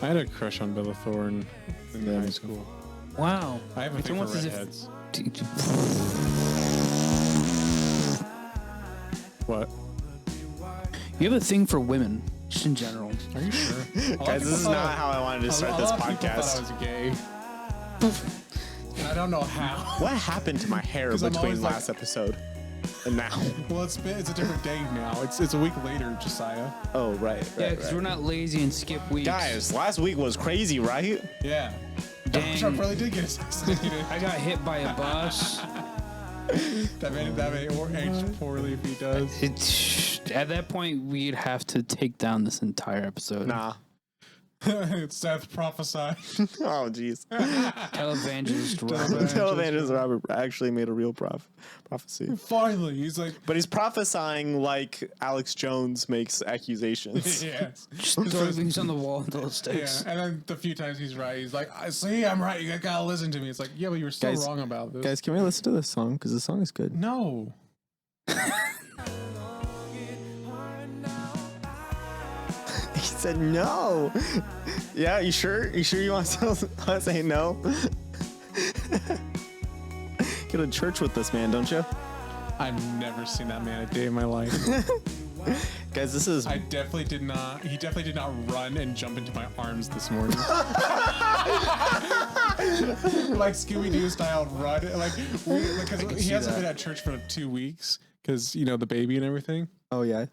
I had a crush on Bella Thorne in high school. Wow. I have a thing for redheads. What? You have a thing for women, just in general. Are you sure? Guys, this is not how I wanted to start this podcast. I was gay. And I don't know how. What happened to my hair 'Cause I'm between always like- last episode and now? Well, it's a different day now. It's a week later, Josiah. Oh, right. Yeah, because we're not lazy and skip weeks. Guys, last week was crazy, right? Yeah. Dang. Trump really did get assassinated. I got hit by a bus. that may age poorly if he does. At that point, we'd have to take down this entire episode. Nah. Seth prophesied. Oh, jeez. Televangelist Robert. Televangelist Robert actually made a real prophecy. Finally, he's like, But he's prophesying like Alex Jones makes accusations. yes. Just throw things on the wall until it Yeah, sticks. and then the few times he's right, he's like, I see, I'm right. You gotta listen to me. It's like, yeah, but you were still Guys- wrong about this. Guys, can we listen to this song? Because the song is good. No. He said no. Yeah, you sure? You sure you want to say no? Go to church with this man, don't you? I've never seen that man a day in my life. Guys, this is... He definitely did not run and jump into my arms this morning. Like Scooby-Doo style run. Because he hasn't been at church for 2 weeks because, you know, the baby and everything. Oh, yeah?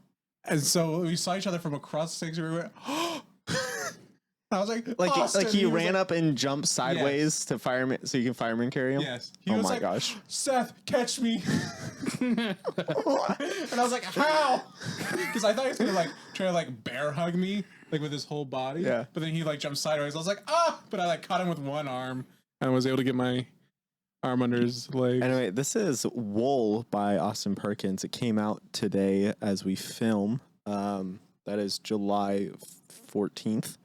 And so we saw each other from across the stage and we went, I was like, Like Austin. he was ran like, up and jumped sideways to fireman, so you can fireman carry him? Yes. He Oh was my like, gosh. Seth, catch me. And I was like, how? Because I thought he was going to like try to like bear hug me like with his whole body. Yeah. But then he like jumped sideways. I was like, ah! But I like caught him with one arm and was able to get my arm under his leg. Anyway, this is Wool by Austin Perkins. It came out today as we film. That is July 14th.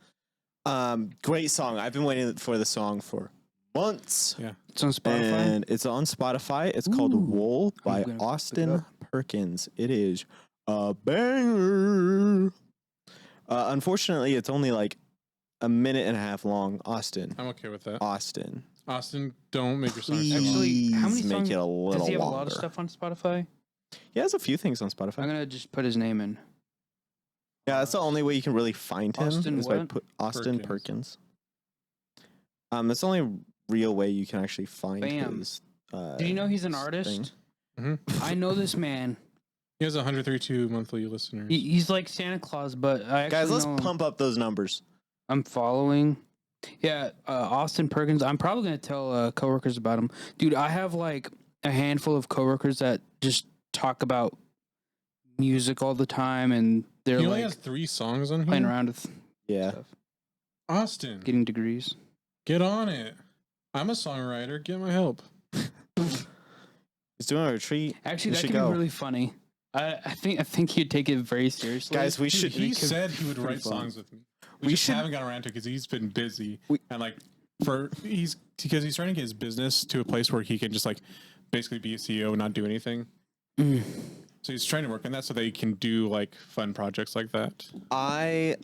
Great song. I've been waiting for the song for months. Yeah. It's on Spotify. And it's on Spotify. It's called Wool by I'm gonna look it Austin up. Perkins. It is a banger. Unfortunately, it's only like a minute and a half long. Austin. I'm okay with that. Austin. Austin, don't make your songs Please too long. Actually, how many make songs- it a little Does he have longer. a lot of stuff on Spotify? He has a few things on Spotify. I'm gonna just put his name in. Yeah, that's the only way you can really find him Austin is by what? put Austin Perkins. Perkins. That's the only real way you can actually find Bam. his. Do you know he's an thing. artist? Mhm. I know this man. He has 132 monthly listeners. He's like Santa Claus, but I actually Guys, let's know him. pump up those numbers. I'm following. Yeah, Austin Perkins. I'm probably gonna tell coworkers about him, dude. I have like a handful of coworkers that just talk about music all the time, and they're He only like has 3 songs on playing here. around with Yeah. stuff, Austin, getting degrees. get on it. I'm a songwriter. Get my help. He's doing a retreat. Actually, We that should could go. be really funny. I think he'd take it very seriously. Guys, we Dude, should. he it could said he would be pretty write fun. songs with me. We, We just should- haven't gotten around to it because he's been busy We- and like he's trying to get his business to a place where he can just like basically be a CEO and not do anything. Mm. So he's trying to work on that so that he can do like fun projects like that. I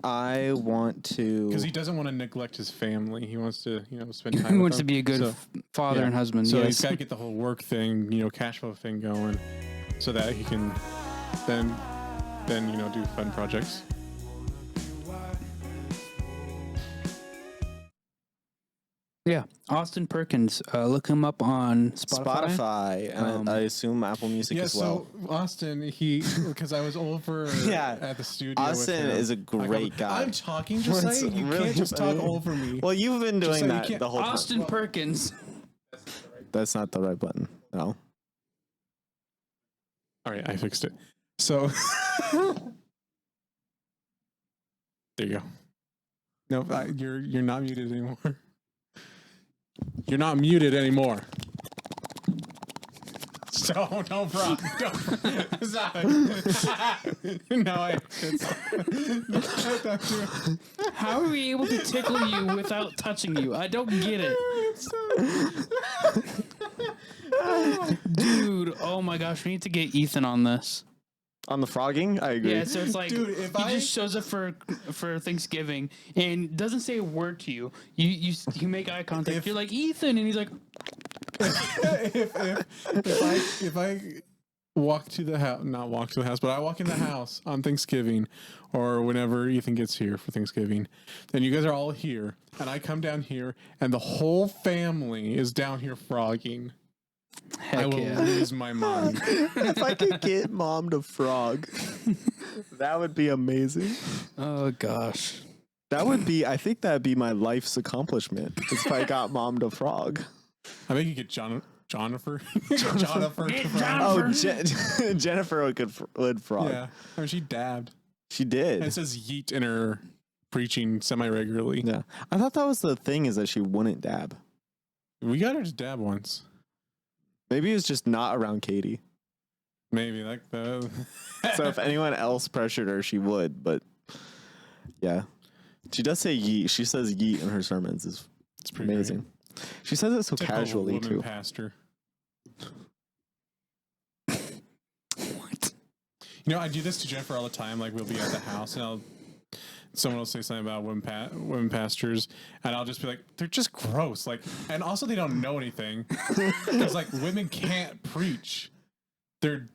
want to. Because he doesn't want to neglect his family. He wants to, spend time. He with wants to them. be a good So- father yeah. and husband. So yes. he's got to get the whole work thing, cash flow thing going, so that he can then do fun projects. Yeah, Austin Perkins. Look him up on Spotify. Spotify, and I assume Apple Music Yeah, as well. so Austin, because I was over Yeah. at the studio. Austin with him. is a great guy. I'm talking, Josiah. You Really can't just talk funny. over me. Well, you've been Just doing so you that can't- the whole time. Austin Perkins. That's not the right button. No. All right, I fixed it. So there you go. No, you're not muted anymore. You're not muted anymore. So no problem. Stop it. No, don't do it. How are we able to tickle you without touching you? I don't get it. Dude, oh my gosh, we need to get Ethan on this. On the frogging, I agree. Yeah, so it's like Dude, if he I- just shows up for Thanksgiving and doesn't say a word to you. You make eye contact. You're like Ethan, and he's like, if I walk to the house, not walk to the house, but I walk in the house on Thanksgiving or whenever Ethan gets here for Thanksgiving, then you guys are all here, and I come down here, and the whole family is down here frogging. I heck will yeah. lose my mind. If I could get mom to frog, that would be amazing. Oh gosh. That would be, I think that'd be my life's accomplishment. Is if I got mom to frog. I think you get Jonathan. Jonathan to frog. Oh, Jennifer would frog. Yeah, I mean, she dabbed. She And did. it says yeet in her preaching semi-regularly. Yeah. I thought that was the thing, is that she wouldn't dab. We got her to dab once. Maybe it was just not around Katie. Maybe like the. So if anyone else pressured her, she would. But yeah, she does say yeet. She says yeet in her sermons. It's pretty amazing. She says it so Typical casually woman too. pastor. What? You know, I do this to Jennifer all the time. Like, we'll be at the house, and someone will say something about women pastors, and I'll just be like, they're just gross. Like, and also they don't know anything because like women can't preach. They're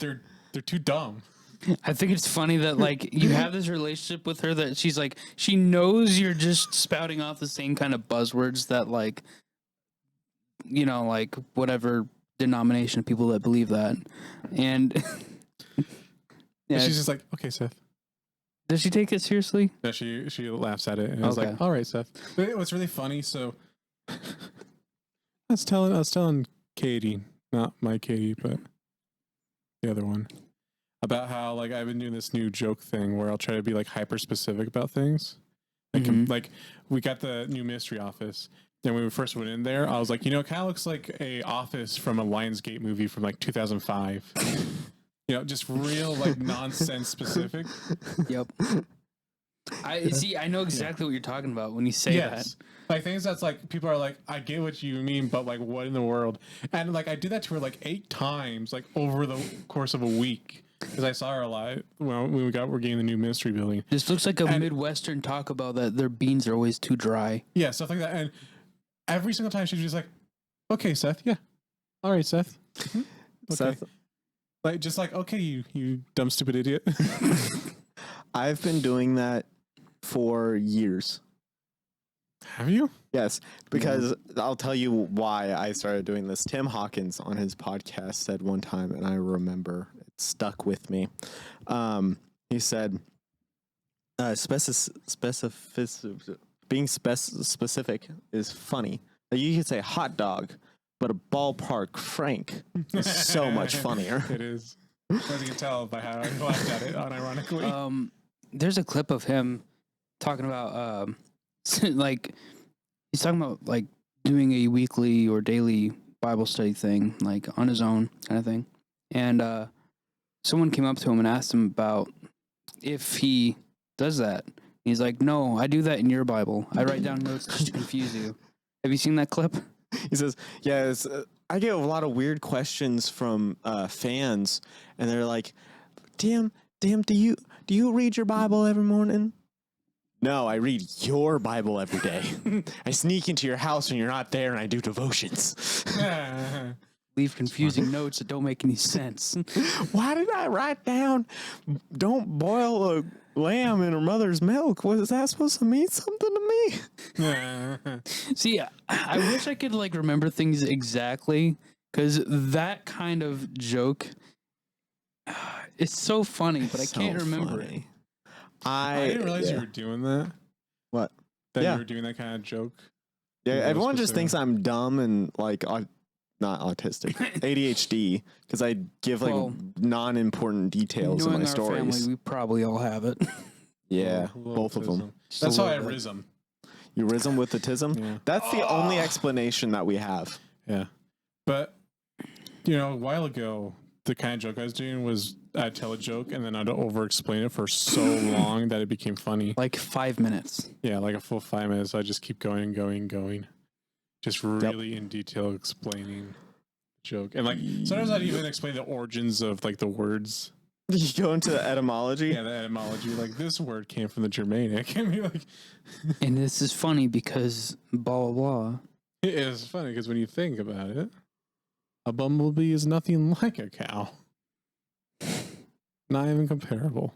too dumb. I think it's funny that like you have this relationship with her that she's like she knows you're just spouting off the same kind of buzzwords that like like whatever denomination of people that believe that. And yeah, She's just like, okay, Seth. does she take it seriously? Yeah, she laughs at it, and I was Okay. like, all right, Seth. But it was really funny. So I was telling Katie, not my Katie, but the other one, about how like I've been doing this new joke thing where I'll try to be like hyper specific about things. Like, like we got the new mystery office. Then when we first went in there, I was like, it kind of looks like a office from a Lionsgate movie from like 2005. Just real like nonsense specific. Yep. I see. I know exactly what you're talking about when you say Yes. Like things that's like people are like, I get what you mean, but like what in the world? And like I did that to her like 8 times, like over the course of a week. Because I saw her a lot when we're getting the new ministry building. that. This looks like a And- Midwestern Taco Bell that their beans are always too dry. Yeah, stuff like that. And every single time she's just like, okay, Seth, yeah. All right, Seth. Mhm. Okay. Seth, Like just like, okay, you dumb stupid idiot. I've been doing that for years. Have you? Yes, because I'll tell you why I started doing this. Tim Hawkins on his podcast said one time, and I remember it stuck with me. He said, being specific is funny. Like, you could say hot dog, but a ballpark Frank is so much funnier. It is. As you can tell by how I laughed at it unironically. There's a clip of him talking about like he's talking about like doing a weekly or daily Bible study thing, like on his own kind of thing. And someone came up to him and asked him about if he does that. He's like, "No, I do that in your Bible. I write down notes just to confuse you." Have you seen that clip? He says, "Yes, I get a lot of weird questions from fans, and they're like, damn, do you read your Bible every morning?" "No, I read your Bible every day. I sneak into your house when you're not there, and I do devotions." Leave confusing notes that don't make any sense. "Why did I write down, don't boil a lamb in her mother's milk? Was that supposed to mean something to me?" See, I wish I could like remember things exactly because that kind of joke is so funny, but I can't remember it. funny. I didn't realize you yeah. were doing that. What? That Yeah. you were doing that kind of joke. Yeah, That was everyone just specific. thinks I'm dumb and like not autistic, ADHD, because I give like Well, non-important details in Knowing my our stories. family, we probably all have it. Yeah, Little both of them. autism. Just a That's how I little bit. rism. You rhythm with autism. Yeah. That's the only explanation that we have. Yeah. But, a while ago, the kind of joke I was doing was I'd tell a joke and then I'd over explain it for so long that it became funny. Like 5 minutes. Yeah, like a full 5 minutes. I just keep going. Just really in detail explaining the joke. And like sometimes I'd even explain the origins of like the words You go into etymology. Yeah, the etymology. Like this word came from the Germanic. I mean, like And this is funny because blah blah blah. it is funny because when you think about it, a bumblebee is nothing like a cow. Not even comparable.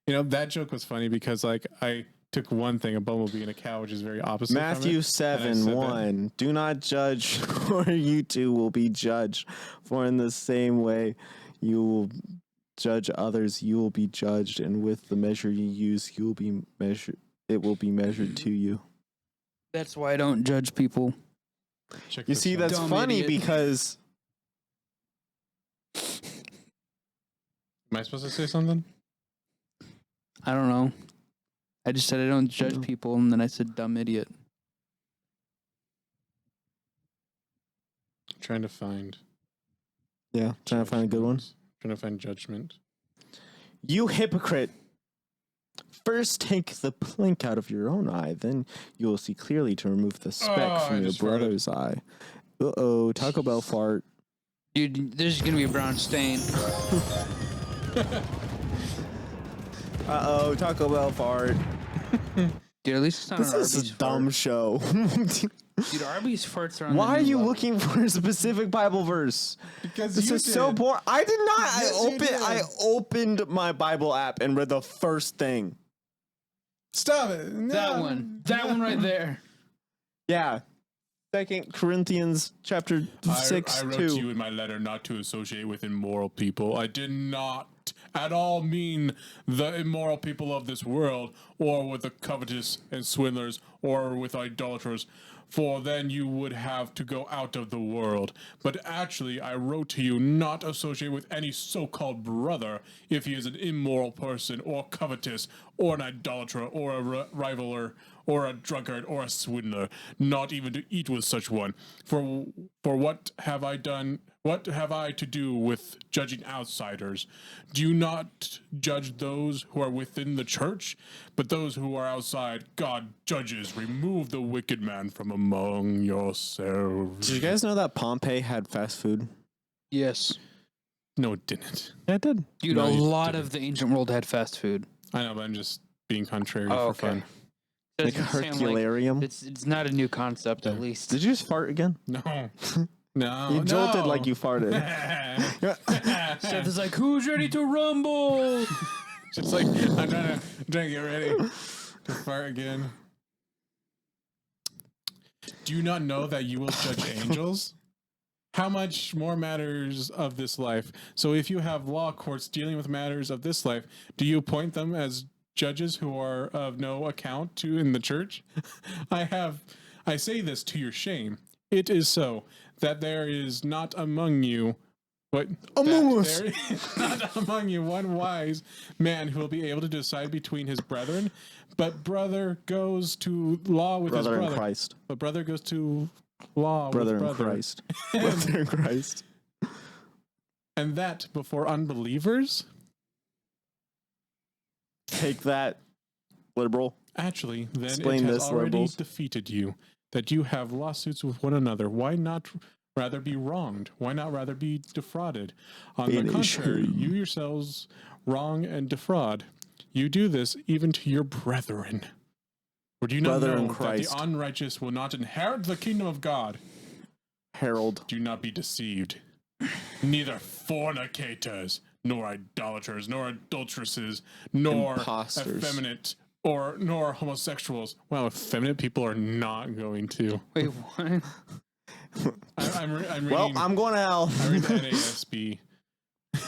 You know, that joke was funny because like I took one thing, a bumblebee and a cow, which is very opposite. Matthew from it, 7:1. Do not judge, or you too will be judged. For in the same way you will judge others, you will be judged, and with the measure you use, you will be measured. It will be measured to you. That's why I don't judge people. Check You this see, out. that's Dumb funny idiot. because Am I supposed to say something? I don't know. I just said I don't judge No. people, and then I said dumb idiot. Trying to find. trying to find a good one. judgment. Trying to find judgment. You hypocrite! First take the plank out of your own eye, then you will see clearly to remove the speck Oh, I from your just farted. brother's eye. Uh-oh, Taco Bell fart. Dude, there's gonna be a brown stain. Uh-oh, Taco Bell fart. Dude, at least it's not This an is a Arby's dumb fart. show. Dude, Arby's farts are on Why the are new you level. looking for a specific Bible verse? Because This you is so did. boring. I did not. Yes, you I did. opened my Bible app and read the first thing. Stop it. No. That one. That one right there. Yeah. 2 Corinthians chapter 6, I wrote 2. to you in my letter not to associate with immoral people. I did not at all mean the immoral people of this world, or with the covetous and swindlers, or with idolaters, for then you would have to go out of the world. But actually, I wrote to you not associate with any so-called brother if he is an immoral person, or covetous, or an idolater, or a rivaler, or a drunkard, or a swindler, not even to eat with such one. For what have I done? What have I to do with judging outsiders? Do you not judge those who are within the church? But those who are outside, God judges. Remove the wicked man from among yourselves. Did you guys know that Pompeii had fast food? Yes. No, it didn't. Yeah, it did. Dude, No, a you lot didn't. of the ancient world had fast food. I know, but I'm just being contrary Oh, for okay. fun. Like a Doesn't sound Hercularium. it's not a new concept, at least. Did you just fart again? No. No. You jolted no. like you farted. Seth is like, who's ready to rumble? Just like I'm trying to get ready to fart again. Do you not know that you will judge angels? How much more matters of this life? So if you have law courts dealing with matters of this life, do you appoint them as judges who are of no account to in the church? I say this to your shame. It is so that there is not among you Among us. there is not among you one wise man who will be able to decide between his brethren, but brother goes to law with Brother his in brother. Christ. But brother goes to law Brother with in brother. Christ. Brother in Christ. And that before unbelievers? Take that, liberal. Actually, then Explain it has this, already liberals. defeated you, that you have lawsuits with one another. Why not rather be wronged? Why not rather be defrauded? On the It is contrary, true. you yourselves wrong and defraud. You do this even to your brethren. Or do you not Brother in know that Christ. the unrighteous will not inherit the kingdom of God? Harold. Do not be deceived. Neither fornicators, nor idolaters, nor adulteresses, nor Imposters. effeminate, nor homosexuals. Wow, effeminate people are not going to. Wait, what? I'm reading. Well, I'm going to hell. I read the NASB. I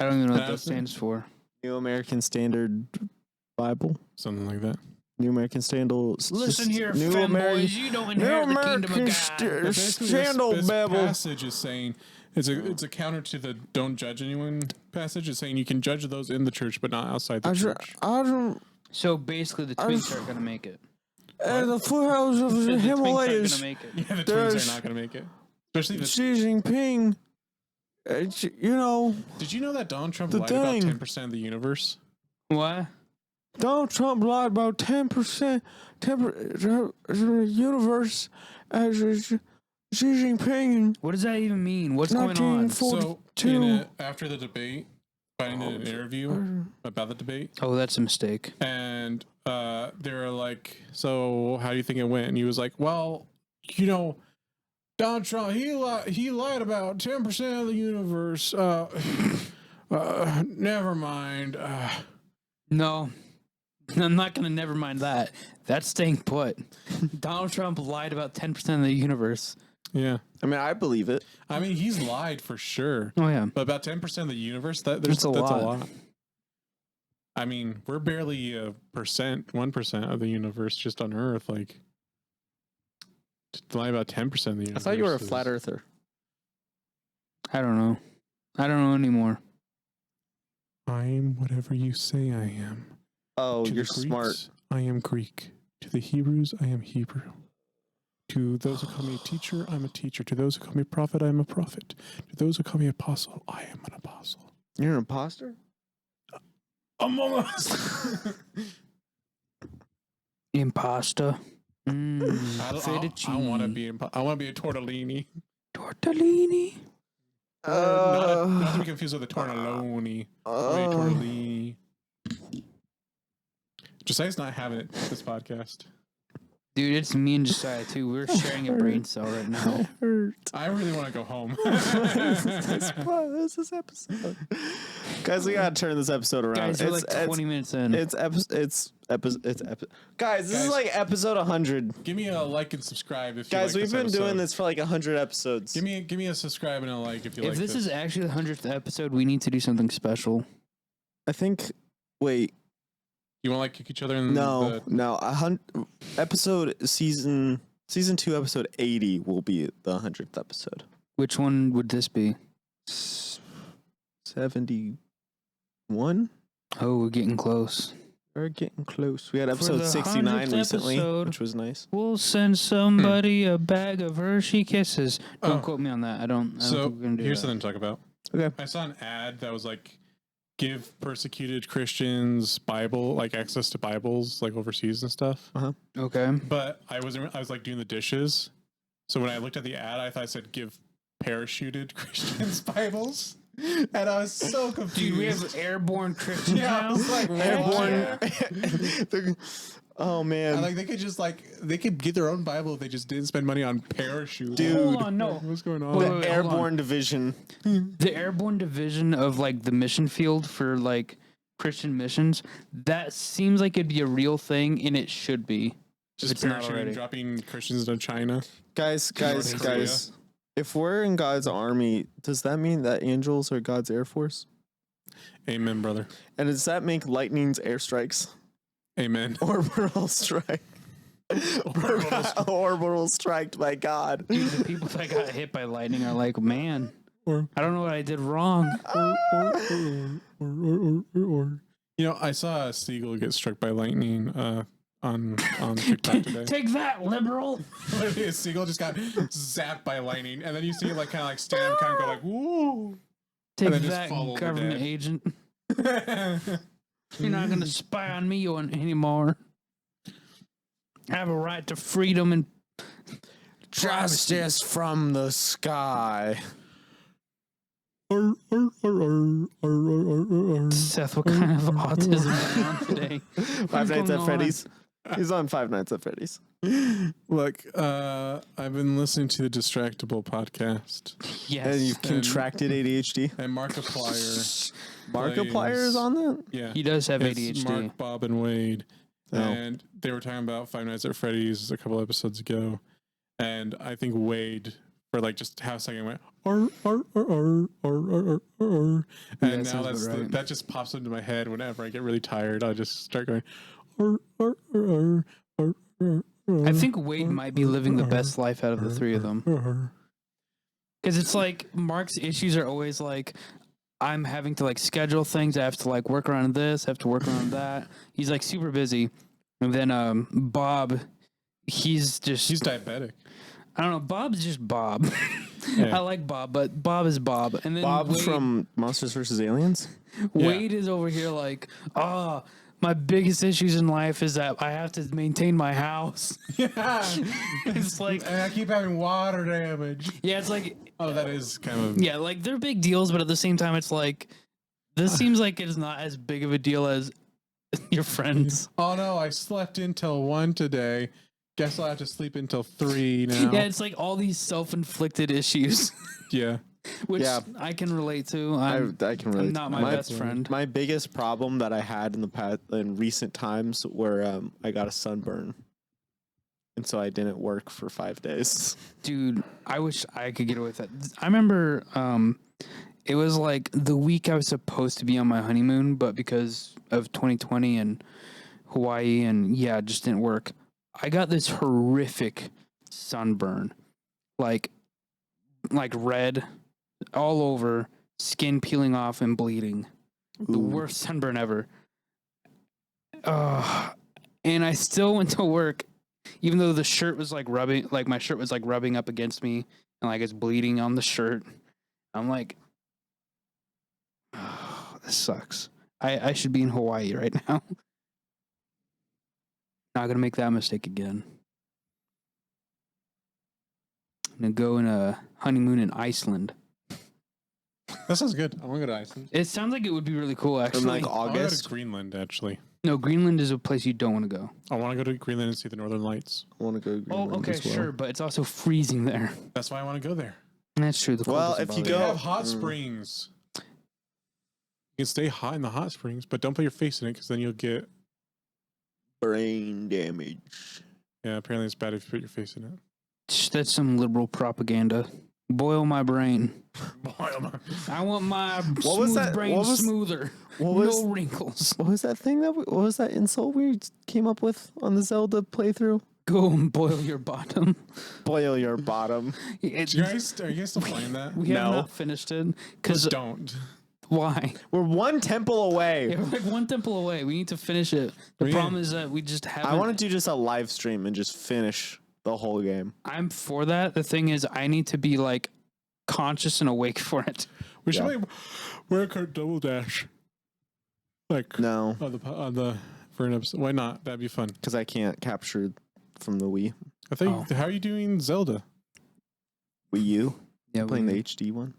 don't even know what that That's it. stands for. New American Standard Bible. Something like that. New American Standard. Listen here, New femboys, American. you don't New inherit the kingdom American of God. Standard. But basically, Scandal this Bible. passage is saying it's a counter to the "don't judge anyone" passage. It's saying you can judge those in the church, but not outside the church. I don't. So basically, the twins aren't gonna make it. At the foothills of the The twins aren't Himalayas, gonna make it. Yeah, the twins There's- are not going to make it. Especially the. Xi Jinping. You know, Did you know that Donald Trump The lied about thing. 10% of the universe? What? Donald Trump lied about 10%, the universe as Xi Jinping. What does that even mean? What's going on? 1940. So, after the debate, Biden did an interview about the debate, Oh, that's a mistake. and they were like, "So, how do you think it went?" And he was like, "Well, you know, Donald Trump, he lied about 10% of the universe. Never mind. No, I'm not gonna never mind that. That's staying put. Donald Trump lied about 10% of the universe. Yeah, I mean, I believe it. I mean, he's lied for sure, Oh yeah. but about 10% of the universe, that's That's a a lot. lot. I mean, we're barely 1% of the universe just on Earth. Like, to lie about 10% of the universe. I thought you were a is- flat earther. I don't know. I don't know anymore. I'm whatever you say I am. Oh, To the you're Greeks, smart. I am Greek. To the Hebrews, I am Hebrew. To those who call me a teacher, I'm a teacher. To those who call me a prophet, I am a prophet. To those who call me apostle, I am an apostle. You're an imposter? Among Us. Impasta. I want to Fettuccine. be. I want to be a tortellini. Tortellini. Not to be confused with a tortelloni. I mean, tortellini. Josiah's not having it this podcast. Dude, it's me and Josiah too. We're sharing a brain cell right now. hurt. I really want to go home. This is episode. Guys, we gotta turn this episode around. Guys, we're like 20 minutes in. Guys, this Guys. is like episode 100. Give me a like and subscribe if you Guys, like we've this been doing episode. this for like 100 episodes. Give me a subscribe and a like if you If like this is actually the 100th episode, we need to do something special. I think. Wait, You want to like kick each other in no, the... no. Season 2, episode 80 will be the 100th episode. Which one would this be? 71. Oh, we're getting close. We're getting close. We had For episode the 69 100th recently, episode. which was nice. We'll send somebody a bag of Hershey Kisses. Don't Oh. quote me on that. I don't So think we're gonna do here's that. something to talk about. Okay. I saw an ad that was like, give persecuted Christians Bible, like access to Bibles, like overseas and stuff. Okay. But I was like doing the dishes. So when I looked at the ad, I thought it said give parachuted Christians Bibles. And I was so confused. Dude, we have airborne Christians yeah, I now. was like, Airborne. airborne. Oh man. Like they could get their own Bible if they just didn't spend money on parachutes. Dude. Hold on, no. What's going on? Wait, the wait, hold on. airborne division. The airborne division of like the mission field for like Christian missions, that seems like it'd be a real thing, and it should be. Just it's not parachuting, already. dropping Christians into China. Guys, North Korea. guys. If we're in God's army, does that mean that angels are God's air force? Amen, brother. And does that make lightning's airstrikes? Amen. Orbital strike. Orbital strike by God. Dude, the people that got hit by lightning are like, man, Or- I don't know what I did wrong. You know, I saw a seagull get struck by lightning on TikTok today. Take that, liberal. Literally, a seagull just got zapped by lightning, and then you see it like kind of like stand up, kind of go like woo. Take then just that, fall over government dead. agent. You're not gonna spy on me anymore. I have a right to freedom and Justice from the sky. Seth, what kind of autism are you on today? Five Nights going at on? Freddy's. He's on Five Nights at Freddy's. Look, I've been listening to the Distractable podcast, Yes. And you've contracted ADHD. and Markiplier. Markiplier is on that? Yeah, He does have it's ADHD. Mark, Bob, and Wade. Oh. And they were talking about Five Nights at Freddy's a couple episodes ago, and I think Wade for like just half a second went and that now sounds about right. that just pops into my head whenever I get really tired. I just start going. I think Wade might be living the best life out of the three of them. Because it's like Mark's issues are always like, I'm having to like schedule things. I have to like work around this. I have to work around that. He's like super busy. And then Bob, he's diabetic. I don't know. Bob's just Bob. Yeah. I like Bob, but Bob is Bob. And then Bob Wade, from Monsters vs. Aliens? Wade is over here like, my biggest issues in life is that I have to maintain my house. Yeah, It's like, and I keep having water damage. yeah, it's like, Oh, that is kind of yeah, like they're big deals, but at the same time, it's like This seems like it's not as big of a deal as your friends. Oh no, I slept until 1 today. Guess I'll have to sleep until 3 now. Yeah, it's like all these self-inflicted issues, Yeah. which Yeah. I can relate to. I I'm can really. not my best friend. My biggest problem that I had in recent times were I got a sunburn, and so I didn't work for 5 days. Dude, I wish I could get away with that. I remember it was like the week I was supposed to be on my honeymoon, but because of 2020 and Hawaii and it just didn't work. I got this horrific sunburn. Like red all over, skin peeling off and bleeding. The Ooh. worst sunburn ever. And I still went to work even though the shirt was like rubbing, like my shirt was like rubbing up against me and like it's bleeding on the shirt. I'm like, oh, this sucks. I should be in Hawaii right now. Not gonna make that mistake again. I'm gonna go on a honeymoon in Iceland. That sounds good. I want to go to Iceland. It sounds like it would be really cool, In actually. like I want to go August, to Greenland, actually. No, Greenland is a place you don't want to go. I want to go to Greenland and see the Northern Lights. I want to go. To Oh, Greenland okay, as well. sure, but it's also freezing there. That's why I want to go there. That's true. The cold Well, doesn't if you bother They go- have hot Mm. springs. You can stay hot in the hot springs, but don't put your face in it because then you'll get. Brain damage. Yeah, apparently it's bad if you put your face in it. That's some liberal propaganda. Boil my brain. Boil my- I want my What was smooth that- brain what was- smoother. What was No wrinkles. what was that thing what was that insult we came up with on the Zelda playthrough? Go and boil your bottom. Boil your bottom. It- Are you guys still playing that? we have No. not finished it. Because Don't. why? We're one temple away. Yeah, we're like one temple away. We need to finish it. The We problem need- is that we just haven't. I want to do just a live stream and just finish the whole game. I'm for that. The thing is, I need to be like conscious and awake for it. We should Yeah. play Mario Kart Double Dash. Like No, on the for an episode. Why not? That'd be fun. because I can't capture from the Wii. I think. How are you doing Zelda? Wii U. Yeah, Playing the HD one.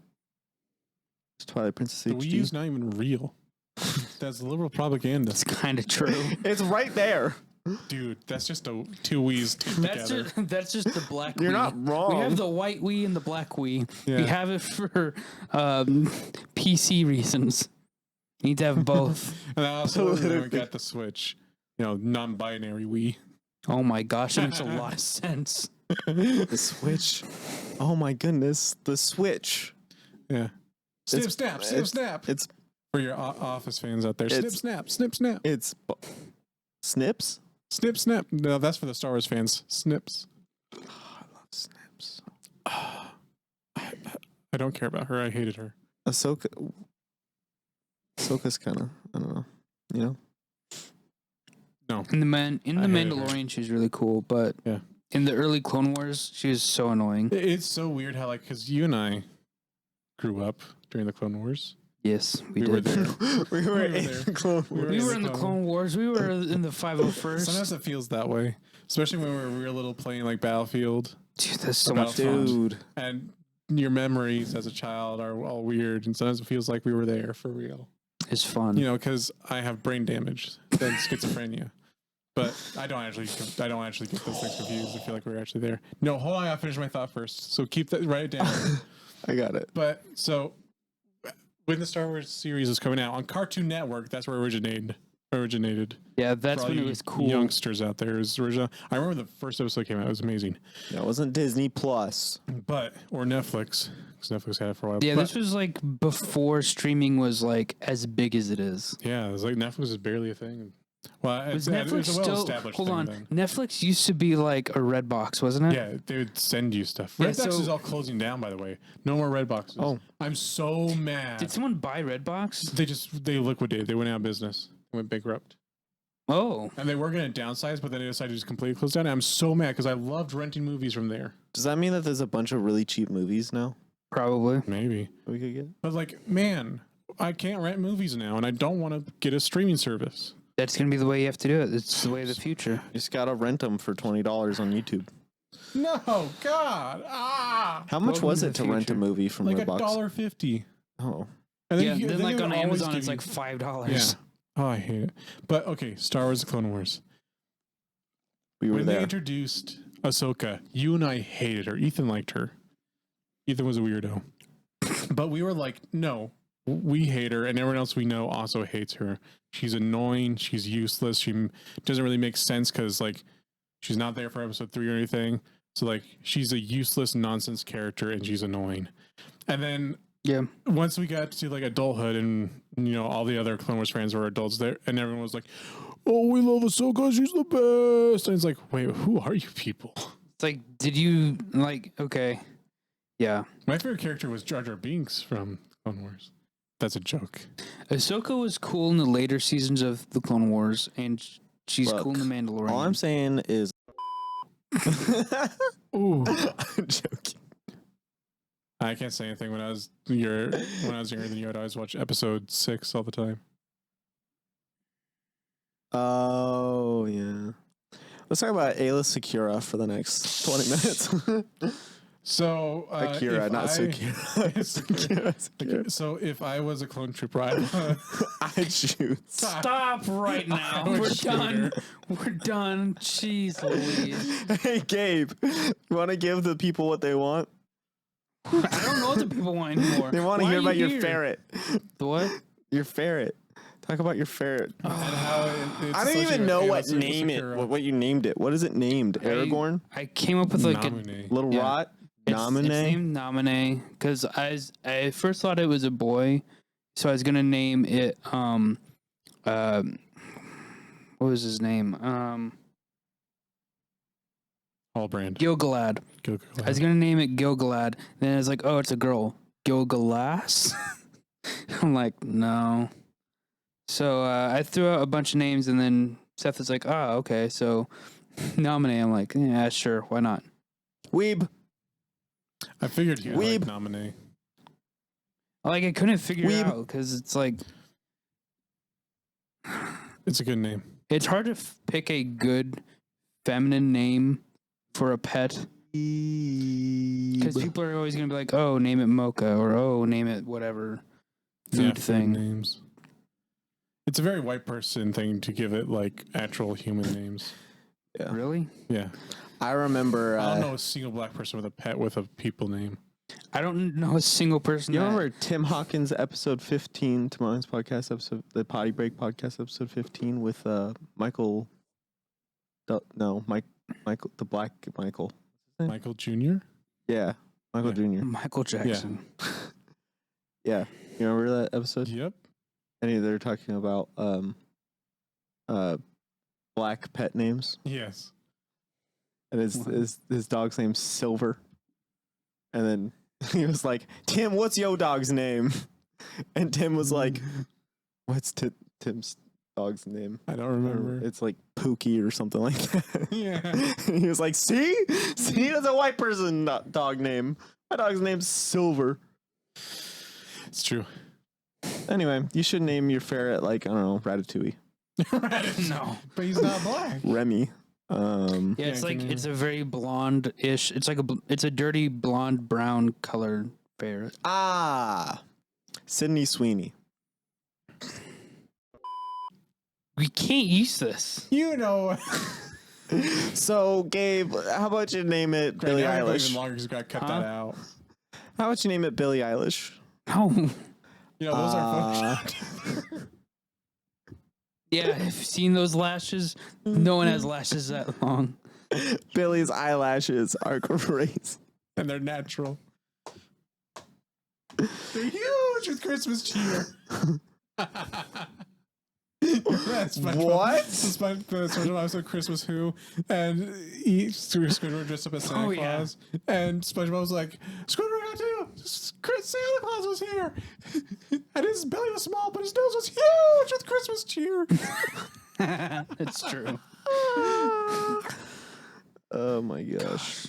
It's Twilight Princess The HD. Wii U's not even real. That's liberal propaganda, It's kind of true. It's right there. dude. That's just two Wii's taped That's together. that's just the black. You're Wii. not wrong. We have the white Wii and the black Wii. Yeah. We have it for PC reasons. You need to have both. And I also Literally. got the Switch. Non-binary Wii. Oh my gosh, that makes a lot of sense. The Switch. Oh my goodness, the Switch. Yeah. Snip, It's- snap, snip, it's- snap. It's For your Office fans out there, snip, It's- snap, snip, snap, it's Snips. snip, snap. No, that's for the Star Wars fans. Snips. I love Snips. I don't care about her. I hated her. Ahsoka's kind of, I don't know, you know. In the I hated her. Mandalorian, she was really cool, but Yeah. in the early Clone Wars, she was so annoying. It's so weird how because you and I grew up during the Clone Wars. Yes, we We were did. there. we were were in there. the Clone We were Wars. We were in in the the Clone Clone Wars. We were in the 501st. Sometimes it feels that way, especially when we were little playing like Battlefield, Dude, that's so About much fun. Dude, and your memories as a child are all weird, and sometimes it feels like we were there for real. It's fun. Because I have brain damage and schizophrenia. But I don't actually get those things confused. I feel like we're actually there. No, hold on, I gotta finish my thought first. So write it down. I got it. But so when the Star Wars series was coming out on Cartoon Network, that's where it originated. Yeah, that's For all when it you was cool. youngsters out there, it was original. I remember the first episode came out; it was amazing. That wasn't Disney Plus. Or Netflix, because Netflix had it for a while. Yeah, But, this was like before streaming was like as big as it is. yeah, it was like Netflix is barely a thing. Well, Was it's Netflix a still? well-established Hold thing on, then. Netflix used to be like a red box, wasn't it? Yeah, they would send you stuff. Yeah, Redbox so- is all closing down, by the way. No more Redboxes. Oh. I'm so mad. Did someone buy Redbox? They liquidated. They went out of business. Went bankrupt. Oh, And they were going to downsize, but then they decided to just completely close down. And I'm so mad because I loved renting movies from there. Does that mean that there's a bunch of really cheap movies now probably. Maybe. that we could get? But man, I can't rent movies now, and I don't want to get a streaming service. That's gonna be the way you have to do it. It's the way of the future. You just gotta rent them for $20 on YouTube. No, God. How much Welcome was to it the to rent a future. movie from Like Redbox? $1.50. Oh, And Yeah, you- then like they on would always Amazon give it's you- like $5. Yeah. Oh, I hate it. But okay, Star Wars: The Clone Wars. We were When they there. introduced Ahsoka, you and I hated her. Ethan liked her. Ethan was a weirdo. But we were like, no, we hate her, and everyone else we know also hates her. She's annoying. She's useless. She doesn't really make sense because like she's not there for episode 3 or anything. So like she's a useless nonsense character, and she's annoying. And then Yeah. once we got to like adulthood, and you know all the other Clone Wars fans were adults there, and everyone was like, "Oh, we love Ahsoka. She's the best." And it's like, wait, who are you people? It's like, did you like? Okay, yeah. My favorite character was Jar Jar Binks from Clone Wars. That's a joke. Ahsoka was cool in the later seasons of the Clone Wars, and she's Look, cool in the Mandalorian. All I'm saying is, Ooh, I'm joking. I can't say anything. When I was younger than you, I'd always watch episode 6 all the time. Oh yeah. Let's talk about Ayla Secura for the next 20 minutes. So Akira, if not I- Secura. Secura. So if I was a clone trooper, I choose. Stop right now. I would We're shoot done. her. We're done. Jeez Louise. Hey Gabe, you want to give the people what they want? I don't know what the people want anymore. They want to Why hear are you about your here? ferret. The what? Your ferret. Talk about your ferret. and how it's I don't associated even with know Ayla what name it. Secura. What you named it? What is it named? Aragorn, I came up with like a Nominee. Little Yeah. Rot, It's Nominee. named Nominee because I first thought it was a boy, so I was gonna name it what was his name Hallbrand. Gil-galad. I was gonna name it Gil-galad. Then I was like, oh, it's a girl, Gil-galas. I'm like, no. So I threw out a bunch of names, and then Seth was like, oh, okay, so Nominee. I'm like, yeah, sure, why not? Weeb. I figured he would like Weeb. nominee. Like I couldn't figure it Weeb. out because it's like It's a good name. it's hard to pick a good feminine name for a pet because people are always gonna be like, oh, name it Mocha, or oh, name it whatever food thing. names. It's a very white person thing to give it like actual human names. Yeah. Really? Yeah. I remember. I don't know a single black person with a pet with a people name. I don't know a single person. You that- remember Tim Hawkins episode 15, tomorrow's podcast episode, the Potty Break podcast episode 15 with Michael. Michael, the black Michael. Michael Jr.? Yeah, Michael Yeah. Jr. Michael Jackson. Yeah, you remember that episode? Yep. And they're talking about black pet names, Yes. and his dog's name's Silver, and then he was like, "Tim, what's your dog's name?" And Tim was like, "What's Tim's dog's name?" I don't remember. It's like Pookie or something like that. Yeah. He was like, "See, that's a white person dog name. My dog's name's Silver." It's true. Anyway, you should name your ferret like, I don't know, Ratatouille, No. But he's not black. Remy. Yeah, it's Yeah, like can it's a very blonde-ish. It's like it's a dirty blonde brown colored ferret. Sydney Sweeney. We can't use this. You know. So, Gabe, how about you name it Billie Now I go Eilish? even longer because we got to cut Huh? that out. How about you name it Billie Eilish? No. You know, those are Yeah, I've seen those lashes. No one has lashes that long. Billie's eyelashes are great. and they're natural. They're huge with Christmas cheer. That's What? The SpongeBob episode Christmas Who, and Squidward dressed up as Santa Oh, yeah. Claus, and SpongeBob was like, "Squidward got too. Santa Claus was here, and his belly was small, but his nose was huge with Christmas cheer." It's true. Oh my gosh.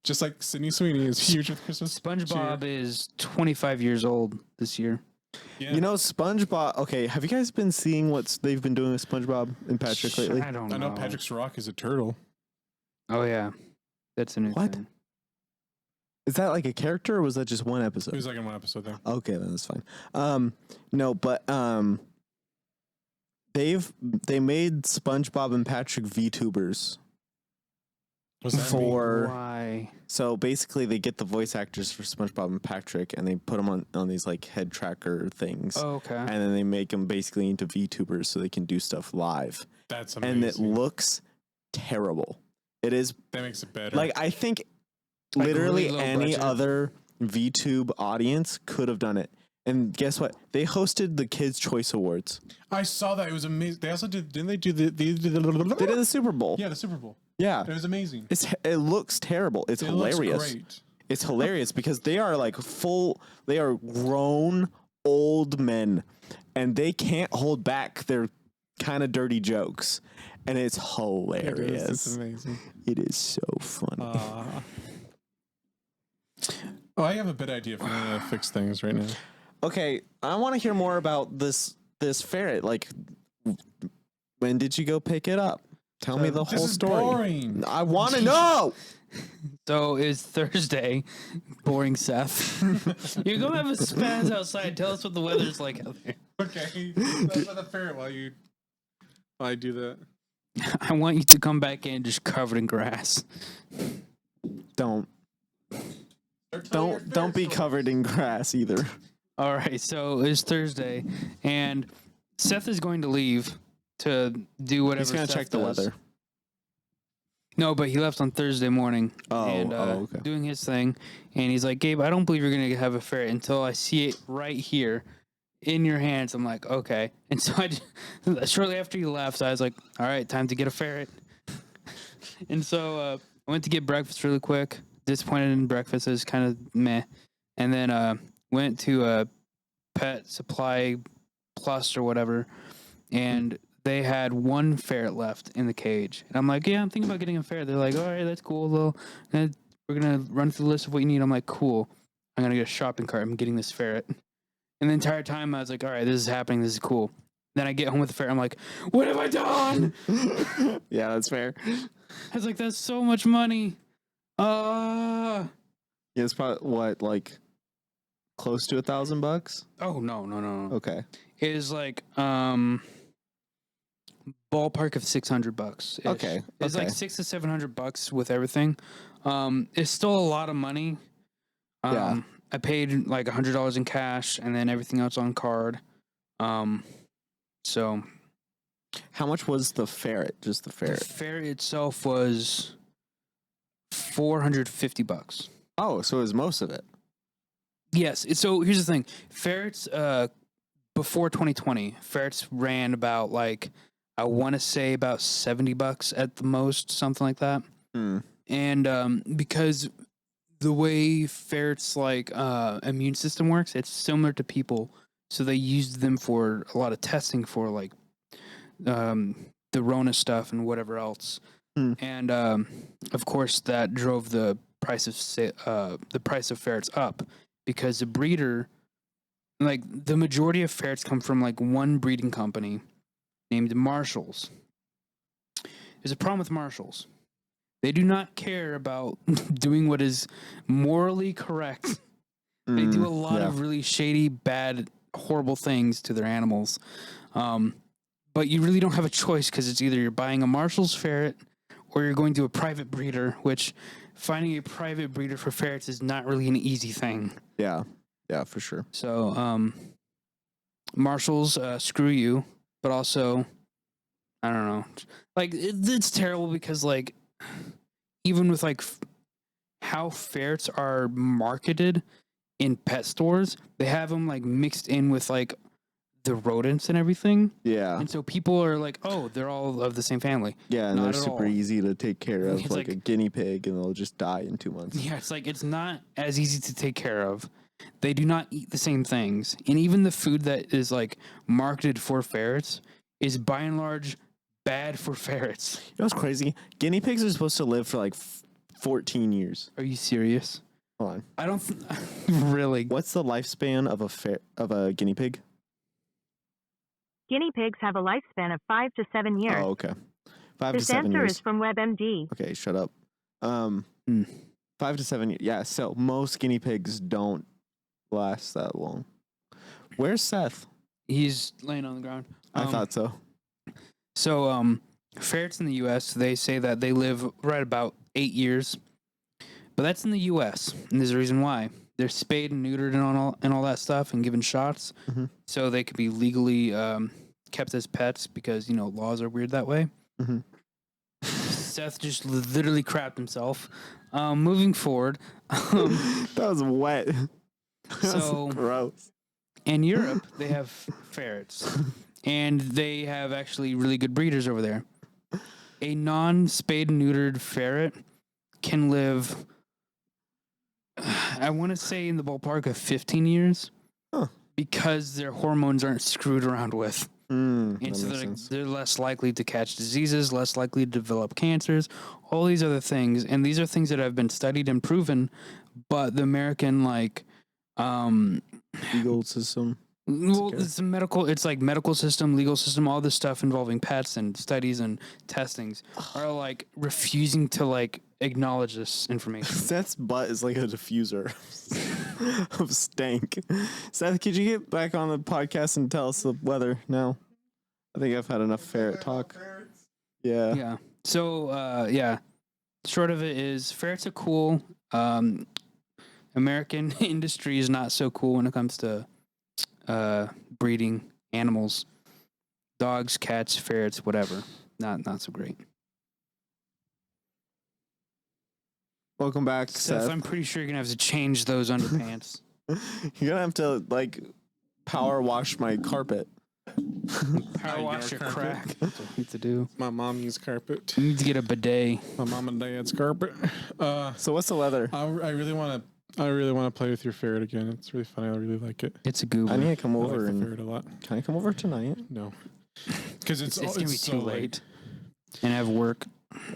Just like Sydney Sweeney is huge with Christmas SpongeBob cheer. is 25 years old this year. Yeah. You know, SpongeBob. Okay, have you guys been seeing what they've been doing with SpongeBob and Patrick lately? I don't know. I know Patrick's Rock is a turtle. Oh yeah, that's a new What? thing. Is that like a character or was that just one episode? It was like in one episode there. Okay, then that's fine. No, but they made SpongeBob and Patrick VTubers. Was that me? For Why? so basically they get the voice actors for SpongeBob and Patrick and they put them on these like head tracker things. Oh, okay. And then they make them basically into VTubers so they can do stuff live. That's amazing. And it looks terrible. It is that makes it better. like I think Like, literally really low any budget. other VTube audience could have done it. And guess what? They hosted the Kids' Choice Awards. I saw that. It was amazing. They also didn't they do They did the Super Bowl. Yeah, the Super Bowl. Yeah. It was amazing. It looks terrible. It's It hilarious. looks great. It's hilarious because they are like they are grown old men and they can't hold back their kind of dirty jokes. And it's hilarious. It's amazing. It is so funny. Oh, I have a bad idea for how to fix things right now. Okay, I want to hear more about this ferret. Like, when did you go pick it up? Tell me the This whole is story. boring. I want to know. So it's Thursday. Boring, Seth. You go have a spaz outside. Tell us what the weather's like out there. Okay. That's not fair while I do that. I want you to come back in just covered in grass. Don't be covered in grass either. All right, so it's Thursday, and Seth is going to leave to do whatever. He's gonna Seth check the does. weather. No, but he left on Thursday morning and okay. doing his thing, and he's like, Gabe, I don't believe you're gonna have a ferret until I see it right here in your hands. I'm like, okay, and so shortly after he left, I was like, all right, time to get a ferret. And so I went to get breakfast really quick. Disappointed in breakfast. It was kind of meh. And then went to a Pet Supply Plus or whatever, and they had one ferret left in the cage. And I'm like, yeah, I'm thinking about getting a ferret. They're like, all right, that's cool. We're going to run through the list of what you need. I'm like, cool. I'm going to get a shopping cart. I'm getting this ferret. And the entire time I was like, all right, this is happening. This is cool. Then I get home with the ferret. I'm like, what have I done? Yeah, that's fair. I was like, that's so much money. Yeah, it's probably what, like close to $1,000? Oh, no. Okay. It is like ballpark of $600. Okay, It's like okay. $600 to $700 with everything. It's still a lot of money. Yeah. I paid like $100 in cash and then everything else on card. So How much was the ferret? Just the the ferret. ferret itself was $450. Oh, so it was most of it. Yes. So here's the thing. Ferrets, before 2020, ferrets ran about like, I want to say about $70 at the most, something like that. Hmm. And because the way ferrets like immune system works, it's similar to people. So they used them for a lot of testing for like the Rona stuff and whatever else. Hmm. And of course, that drove the price of ferrets up because the breeder, like the majority of ferrets come from like one breeding company named Marshalls. There's a problem with Marshalls. They do not care about doing what is morally correct. They do a lot of really shady, bad, horrible things to their animals. But you really don't have a choice because it's either you're buying a Marshall's ferret or you're going to a private breeder, which finding a private breeder for ferrets is not really an easy thing. Yeah. Yeah, for sure. So, Marshalls, screw you. But also, I don't know. Like, it's terrible because, like, even with, like, how ferrets are marketed in pet stores, they have them, like, mixed in with, like, the rodents and everything. Yeah. And so people are like, oh, they're all of the same family. Yeah, and Not they're at super all. easy to take care of, It's like like- a guinea pig, and they'll just die in 2 months. Yeah, it's like it's not as easy to take care of. They do not eat the same things. And even the food that is like marketed for ferrets is by and large bad for ferrets. You know what's crazy? Guinea pigs are supposed to live for like 14 years. Are you serious? Hold on. I don't really. What's the lifespan of a guinea pig? Guinea pigs have a lifespan of 5 to 7 years. Oh, okay. 5 to This 7 answer years. is from WebMD. Okay, shut up. 5 to 7 years. Yeah, so most guinea pigs don't last that long. Where's Seth? He's laying on the ground. I thought so. So. Ferrets in the U.S. they say that they live right about 8 years, but that's in the U.S. and there's a reason why. They're spayed and neutered and all that stuff and given shots, so they could be legally kept as pets because laws are weird that way. Seth just literally crapped himself. Moving forward, That was wet. so Gross. in Europe they have ferrets, and they have actually really good breeders over there. A non-spayed and neutered ferret can live, I want to say, in the ballpark of 15 years, because their hormones aren't screwed around with. And so they're less likely to catch diseases, less likely to develop cancers, all these other things. And these are things that have been studied and proven, but the American, legal system. well, it's like medical system, legal system, all this stuff involving pets and studies and testings are refusing to acknowledge this information. Seth's butt is like a diffuser of stank. Seth, could you get back on the podcast and tell us the weather now? I think I've had enough ferret talk. Yeah. Yeah. So, short of it is ferrets are cool. American industry is not so cool when it comes to breeding animals, dogs, cats, ferrets, whatever. Not so great. Welcome back, Seth, Seth. I'm pretty sure you're gonna have to change those underpants. You're gonna have to power wash my carpet. Power wash your carpet? crack. That's what you need to do. My mom used carpet. You need to get a bidet. My mom and dad's carpet. So what's the weather? I really want to play with your ferret again. It's really funny. I really like it. It's a goober. I need to come I like over the and ferret a lot. can I come over tonight? No, because it's It's gonna be so too late. And have work.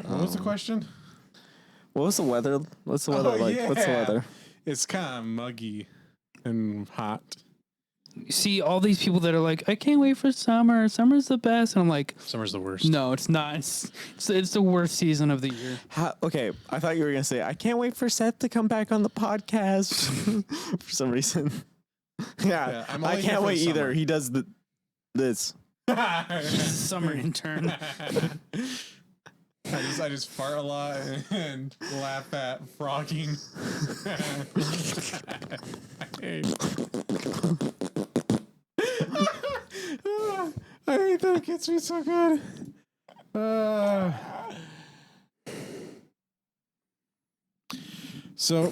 What was the question? What was the weather? What's the weather like? What's the yeah. weather? It's kind of muggy and hot. See all these people that are like, I can't wait for summer. Summer's the best. And I'm like, Summer's the worst. no, it's not. It's the worst season of the year. Okay, I thought you were gonna say I can't wait for Seth to come back on the podcast for some reason. Yeah, I'm I only here can't for wait the either. summer. He does this. Summer intern. I just fart a lot and laugh at frogging. I hate that. It gets me so good. So,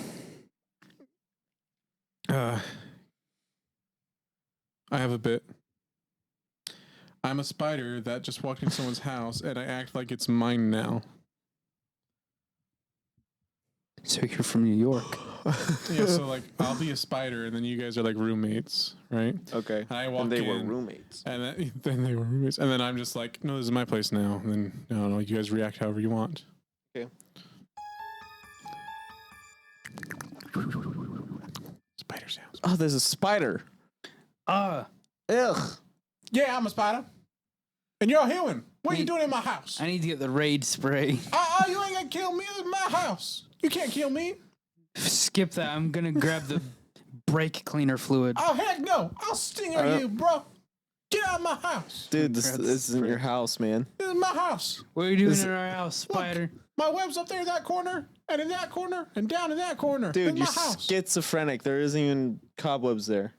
I have a bit. I'm a spider that just walked into someone's house and I act like it's mine now. So you're from New York. Yeah, so I'll be a spider and then you guys are like roommates, right? Okay. And I walk And they in, were roommates. and then they were roommates. And then I'm just like, no, this is my place now. And then, no, you guys react however you want. Okay. Spider sounds. Oh, there's a spider. Ah, Ugh. Yeah, I'm a spider. And you're a human. What are you Me- doing in my house? I need to get the raid spray. You ain't gonna kill me. This is my house. You can't kill me. Skip that. I'm gonna grab the brake cleaner fluid. Oh, heck no. I'll stinger you, bro. Get out of my house. Dude, this Grab isn't the your house, man. This is my house. What are you doing This- in our house, spider? My web's up there in that corner, and in that corner, and down in that corner. Dude, in you're my house. schizophrenic. There isn't even cobwebs there.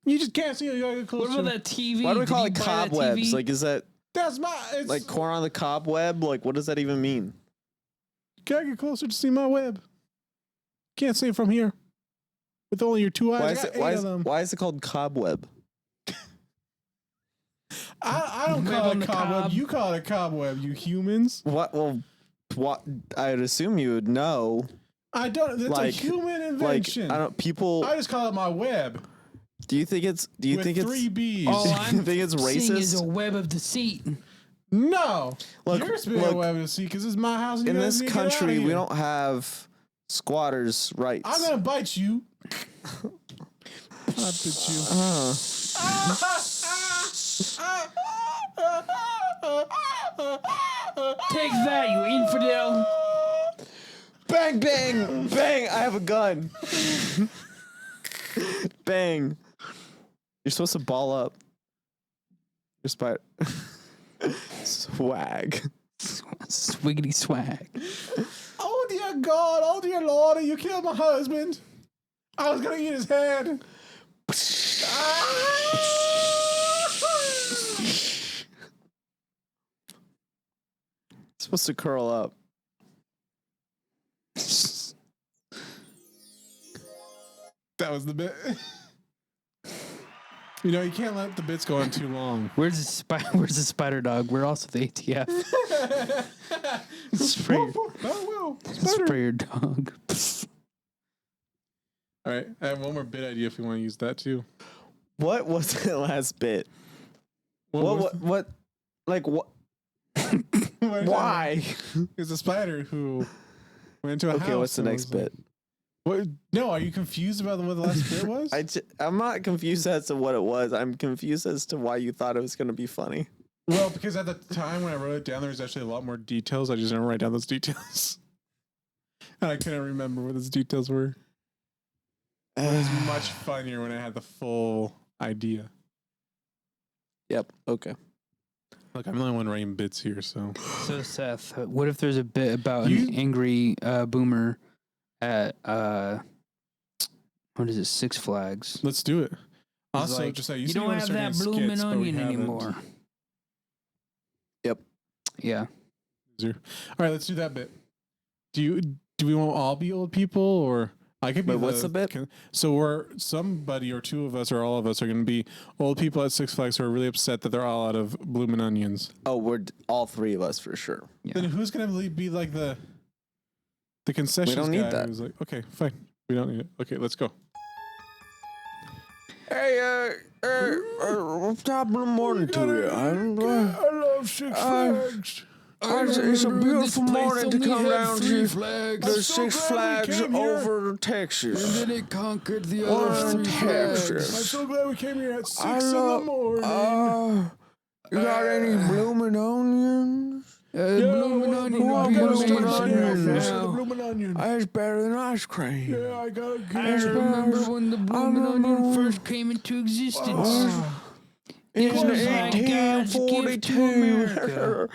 You just can't see it. You gotta get closer. What about that TV? Why do we Did call you it buy that cobwebs? TV? Like, is that That's my. It's like corn on the cobweb? Like, what does that even mean? Gotta get closer to see my web. Can't see it from here. With only your two eyes. Why I is got it? 8 of them. Why is it called cobweb? I don't Web call on it the cobweb. cob. You call it a cobweb. You humans. What? Well, what? I'd assume you would know. I don't. That's Like- a human Like, invention. I don't. People. I just call it my web. Do you think it's? Do you with think it's? 3 B's. All Do you I'm think it's seeing is racist? a web of deceit. No. Look, You're spinning look, a web to see because it's my house. And In you this guys need to get outta country, we here. don't have squatters' rights. I'm gonna bite you. I bit you. Take that, you infidel. Bang, bang, bang! I have a gun. Bang! You're supposed to ball up. Your spider. Swag. Swiggity swag. Oh dear God! Oh dear Lord! You killed my husband. I was gonna eat his head. Supposed to curl up. That was the bit. You know, you can't let the bits go on too long. Where's the spider dog? We're also the ATF. Sprayer. Oh, wow. Sprayer dog. All right, I have one more bit idea if you want to use that too. What was the last bit? What? Like what? Why? It's a spider who went into a house. Okay, what's the and next was like- bit? What? No, are you confused about what the last bit was? I'm not confused as to what it was. I'm confused as to why you thought it was going to be funny. Well, because at the time when I wrote it down, there was actually a lot more details. I just didn't write down those details. And I couldn't remember what those details were. It was much funnier when I had the full idea. Yep. Okay. Look, I'm the only one writing bits here, so. So Seth, what if there's a bit about an angry boomer at what is it, Six Flags? Let's do it. Also, like, just like you said don't wanna have start that doing bloomin' skits, but we onion haven't. anymore. Yep. Yeah. All right, let's do that bit. Do we want to all be old people, or I could be? Wait, what's the bit? So we're somebody or two of us or all of us are going to be old people at Six Flags who are really upset that they're all out of bloomin' onions. Oh, we're all three of us for sure. Yeah. Then who's going to be like the concessions We don't need guy that. who's like, okay, fine, we don't need it. Okay, let's go. Hey, top of the morning to you. I love Six Flags. It's a beautiful morning to come down to I'm the so Six glad we Flags came here. over Texas. it conquered the Over I'm Texas. so glad we came here at 6 I in the love- morning. You got any blooming onions? bloomin' onion Who would be wants amazing bloomin' onions? now. Bloomin' onion. It's better than ice cream. Yeah, I got a I good. remember when the bloomin' onion remember- first came into existence. In It was like God's gift to America.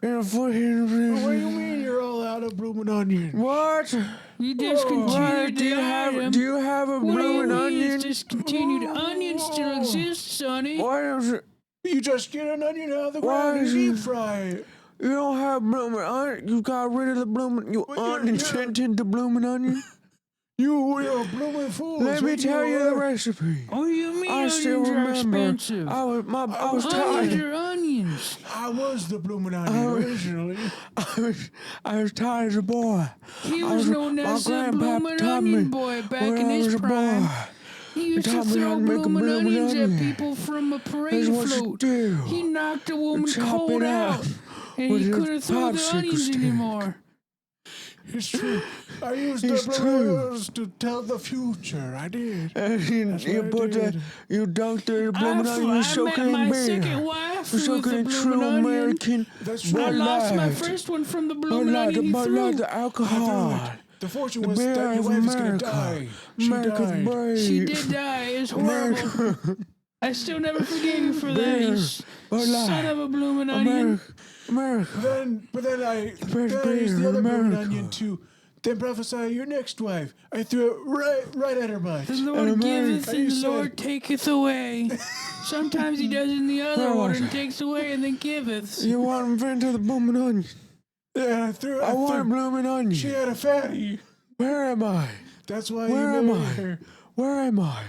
1842. What do you mean you're all out of bloomin' onion? What? You discontinued Do the you have? item. Do you have a What do you blooming mean onion? it's discontinued? Onions still exist, Sonny. Why is it? You just get an onion out of the Why ground and is deep it- fry it. You don't have blooming onion. You got rid of the blooming. You Well, you're- uninvented the blooming onion. You're a bloomin' fool. Let me tell you the recipe. Oh, you mean I still onions are remember. expensive? I was Onions tired. are onions. I was the bloomin' onion Oh. originally. I was tired as a boy. He I was was- known my as the grandpapa bloomin' taught me onion boy back when in I his was a prime. boy. He used to taught me how throw to make a bloomin' bloomin' onions onion. at people from a That's parade what you float. do. He knocked a woman chop cold it out, out and with he your couldn't throw the popsicle onions stick. anymore. It's true. I used It's the true. bloomin' to tell the future. I did. And you what I put the, did. you dunked the blooming onion, you I soak met it my in second beer. wife You with soak the it in bloomin' true onion. American That's I right. lost my Light. first one from the Bud bloomin' Light, onion he Bud threw. Light, the alcohol. The fortune The was that beer your of wife is gonna America. die. She America's died. brave. She did die. It's horrible. America. I still never forgave you for that. Beer. You Bud Light. son of a bloomin' onion. America. America. But then I used beer the other in bloomin' America. onion to then prophesy your next wife. I threw it right at her butt. The Lord giveth Like and you the said. Lord taketh away. Sometimes he does it in the other Where order was and I? takes away and then giveth. You want to invent the blooming onion? Yeah, I threw it. I want a blooming onion. She had a fatty. Where am I? That's why Where you am married I? her. Where am I?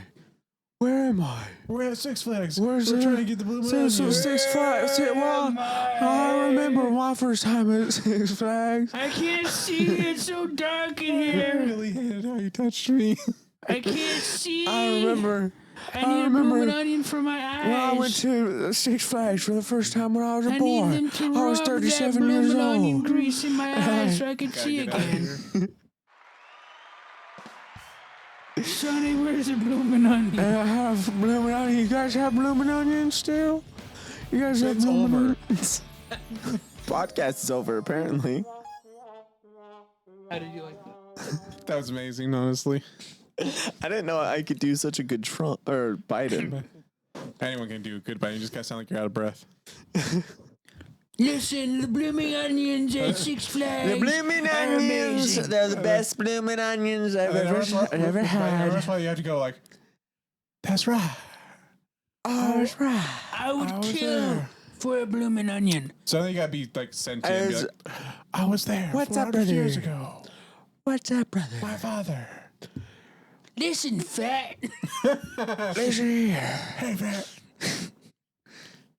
Where am I? We're at Six Flags. Where's We're the- trying to get the bloomin' So onion. 6 Flags. Well, I remember my first time at Six Flags. I can't see. It's so dark in I here. really hated how you touched me. I can't see. I remember I need a remember bloomin' onion for my eyes. when I went to Six Flags for the first time when I was a I boy. need them to I was rub 37 that years bloomin' onion old. grease in my eyes so I can see again. Sonny, where's the bloomin' onion? And I have blooming onion. You guys have blooming onions still? You guys have It's blooming over. onions? Podcast is over, apparently. How did you like that? That was amazing, honestly. I didn't know I could do such a good Trump or Biden. Anyone can do good, but you just gotta sound like you're out of breath. Listen, the blooming onions at Six Flags. blooming are amazing. they're the best blooming onions I've ever had. That's why you have to go like, that's right. Oh, that's right. I would was kill there. for a blooming onion. So then you gotta be like sentient and be As- like, I was there What's up, 400 years brother? ago. What's up, brother? My father. Listen, fat. Listen here. Hey, man.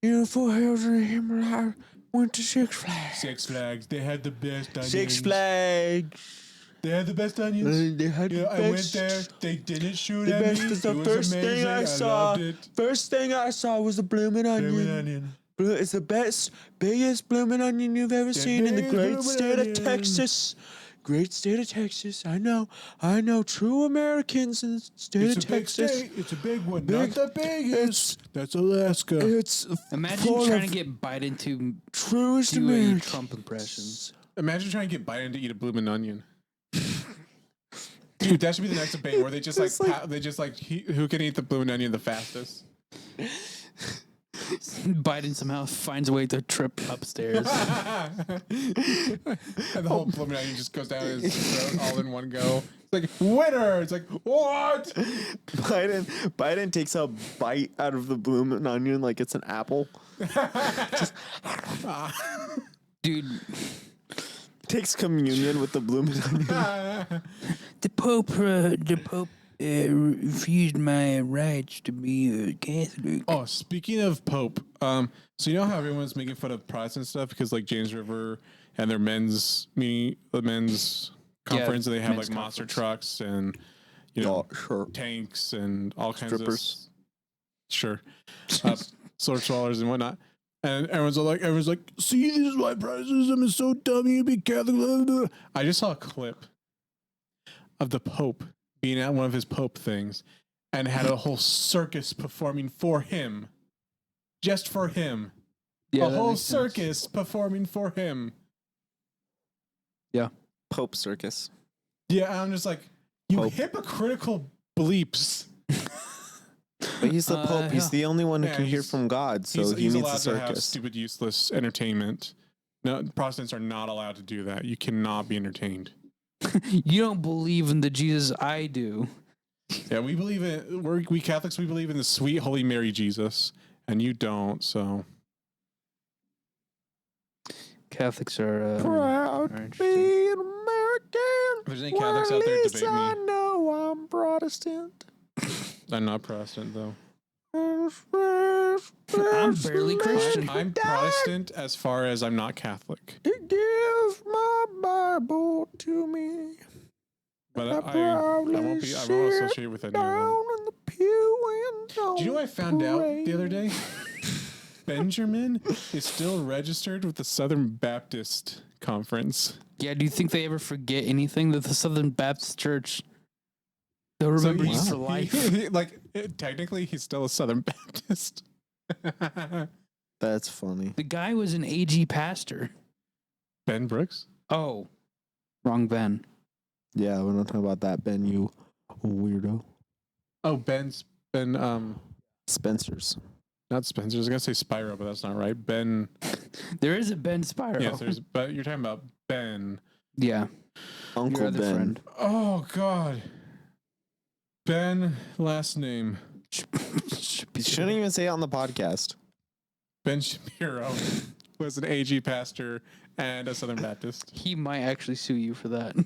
You know, 4 years ago, I went to Six Flags. Six Flags. They had the best onions. Six Flags. They had the best onions. They had Yeah, the I went best. there. They didn't shoot The at best me. is the It was first thing amazing. I saw. loved it. First thing I saw was a blooming onion. Blooming onion. It's the best, biggest blooming onion you've ever seen in the biggest great blooming state onion. of Texas. Great state of Texas. I know. True Americans in the state It's of a big Texas. state. It's a big one. Big- Not the biggest. That's Alaska. It's Imagine full trying of to get Biden to truest do a Americans. Trump impression. Imagine trying to get Biden to eat a blooming onion. Dude, that should be the next debate where they just who can eat the blooming onion the fastest. Biden somehow finds a way to trip upstairs. And the whole blooming onion just goes down his throat all in one go. It's like winner. It's like what? Biden takes a bite out of the blooming onion like it's an apple. Dude, Takes communion with the blooming onion. the Pope refused my rights to be a Catholic. Oh, speaking of Pope, so you know how everyone's making fun of Protestant stuff because like James River and their men's conference, and they have men's like monster conference. trucks and you know sure. tanks and all kinds Strippers. of sure sword swallowers and whatnot. And everyone's like, see, this is why Protestantism is so dumb. You be Catholic. Blah, blah, blah." I just saw a clip of the Pope being at one of his Pope things and had a whole circus performing for him, just for him. Yeah, a that whole makes sense. circus performing for him. Pope Circus. Yeah, I'm just like, you Pope. hypocritical bleeps. But he's the Pope. He's yeah. the only one who Yeah, can hear he's- from God, so he he's needs allowed a to have circus. stupid, useless entertainment. No, Protestants are not allowed to do that. You cannot be entertained. You don't believe in the Jesus I do. Yeah, we believe in we Catholics. We believe in the sweet Holy Mary Jesus, and you don't. So Catholics are Proud are to interesting. be an American. if there's any Catholics Well, out there, at least debate I me. know I'm Protestant. I'm not Protestant though. I'm barely Christian. I'm Protestant as far as I'm not Catholic, He gives my Bible to me. but I I proudly won't be. I sit won't associate with any of them. Down in the pew and don't Do you know what I found out the other pray. day? Benjamin is still registered with the Southern Baptist Conference. Yeah, do you think they ever forget anything that the Southern Baptist Church? They'll remember you for life. Technically, he's still a Southern Baptist. That's funny. The guy was an AG pastor. Ben Brooks? Oh, wrong Ben. Yeah, we're not talking about that, Ben, you weirdo. Oh, Ben, Spencer's. not Spencer. I was gonna say Spyro, but that's not right. Ben. There is a Ben Spyro. Yes, but you're talking about Ben. Yeah, Uncle your other Ben. friend. Oh God. Ben, last name You shouldn't even say it on the podcast. Ben Shapiro was an AG pastor and a Southern Baptist. He might actually sue you for that.